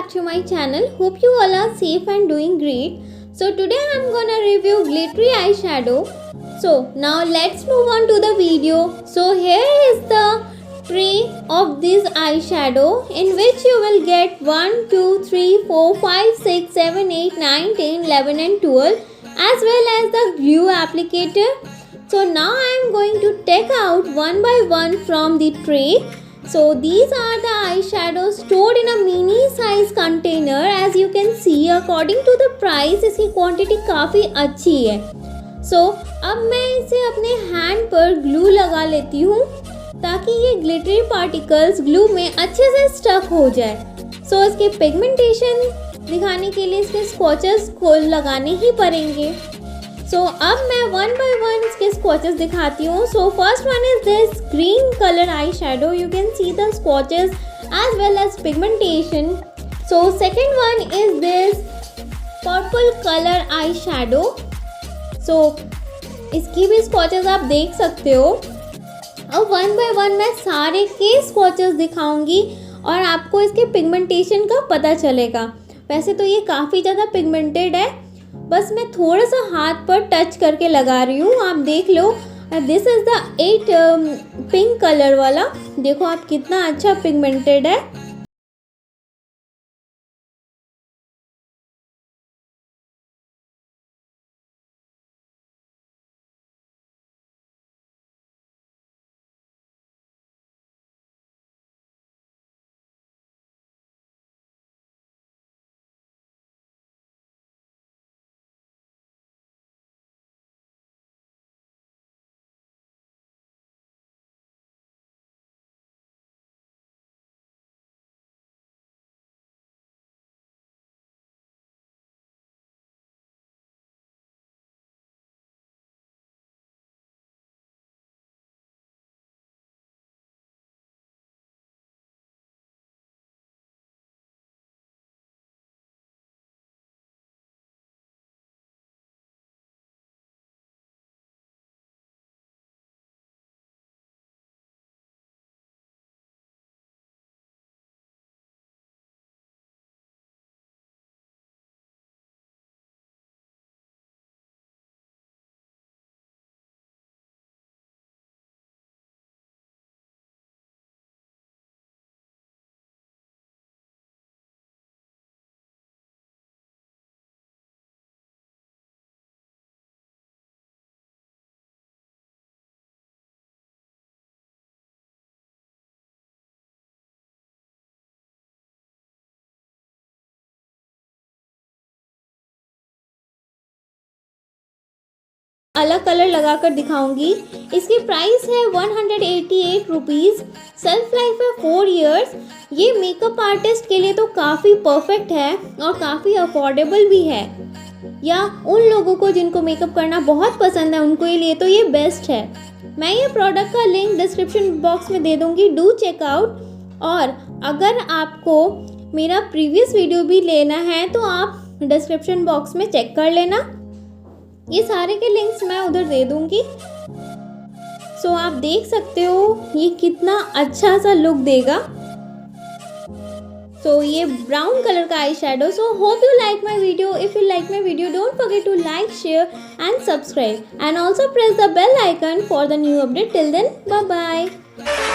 back to my channel. Hope you all are safe and doing great. So today I'm gonna review glittery eyeshadow. So now let's move on to the video. So here is the tray of this eyeshadow, in which you will get 1, 2, 3, 4, 5, 6, 7, 8, 9, 10, 11 and 12, as well as the glue applicator. So now I am going to take out one by one from the tray. So these are the eyeshadows stored in a mini size container. As you can see, according to the price, इसकी quantity काफ़ी अच्छी है. So अब मैं इसे अपने hand पर glue लगा लेती हूँ ताकि ये glittery particles glue में अच्छे से stuck हो जाए. So इसके pigmentation दिखाने के लिए इसके swatches को लगाने ही पड़ेंगे. So अब मैं one by one इसके swatches दिखाती हूँ. So first one is this green color eyeshadow. You can see the swatches as well as pigmentation. So second one is this purple color eyeshadow. So इसकी भी swatches आप देख सकते हो. अब one by one मैं सारे के swatches दिखाऊंगी और आपको इसके pigmentation का पता चलेगा. वैसे तो ये काफ़ी ज़्यादा pigmented है, बस मैं थोड़ा सा हाथ पर टच करके लगा रही हूँ. आप देख लो, this is the 8 pink colour वाला. देखो आप कितना अच्छा पिगमेंटेड है. अलग कलर लगाकर दिखाऊंगी. इसकी प्राइस है 188 रुपीज़. सेल्फ लाइफ है 4 इयर्स. ये मेकअप आर्टिस्ट के लिए तो काफ़ी परफेक्ट है और काफ़ी अफोर्डेबल भी है, या उन लोगों को जिनको मेकअप करना बहुत पसंद है उनके लिए तो ये बेस्ट है. मैं ये प्रोडक्ट का लिंक डिस्क्रिप्शन बॉक्स में दे दूँगी. Do check out. और अगर आपको मेरा प्रीवियस वीडियो भी लेना है तो आप डिस्क्रिप्शन बॉक्स में चेक कर लेना. ये सारे के लिंक्स मैं उधर दे दूँगी. सो आप देख सकते हो ये कितना अच्छा सा लुक देगा. सो ये ब्राउन कलर का eye shadow. So hope you like my video. If you like my video, don't forget to like, share and subscribe, and also press the bell icon for the new update. Till then, bye bye.